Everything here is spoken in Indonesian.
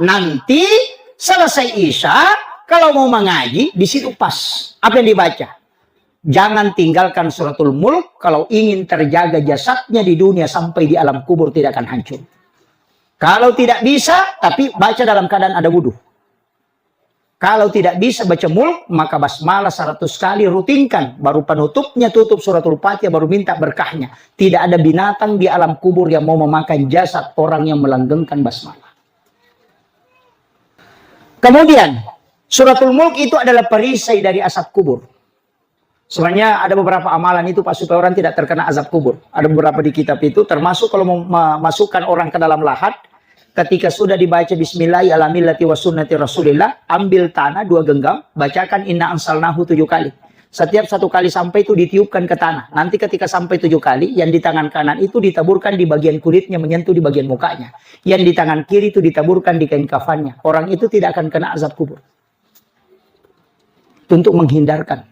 Nanti selesai Isya, kalau mau mengaji, di situ pas. Apa yang dibaca? Jangan tinggalkan suratul Mulk kalau ingin terjaga jasadnya di dunia sampai di alam kubur tidak akan hancur. Kalau tidak bisa, tapi baca dalam keadaan ada wudhu. Kalau tidak bisa baca Mulk, maka basmalah 100 kali rutinkan. Baru penutupnya tutup suratul Fatihah, baru minta berkahnya. Tidak ada binatang di alam kubur yang mau memakan jasad orang yang melanggengkan basmalah. Kemudian, suratul Mulk itu adalah perisai dari asap kubur. Sebenarnya ada beberapa amalan itu Pak supaya orang tidak terkena azab kubur. Ada beberapa di kitab itu, termasuk kalau memasukkan orang ke dalam lahat, ketika sudah dibaca Bismillahirrahmanirrahim ala millati wa sunnati Rasulillah, ambil tanah 2 genggam, bacakan inna ansalnahu 7 kali. Setiap 1 kali sampai itu ditiupkan ke tanah. Nanti ketika sampai 7 kali, yang di tangan kanan itu ditaburkan di bagian kulitnya menyentuh di bagian mukanya. Yang di tangan kiri itu ditaburkan di kain kafannya. Orang itu tidak akan kena azab kubur. Untuk menghindarkan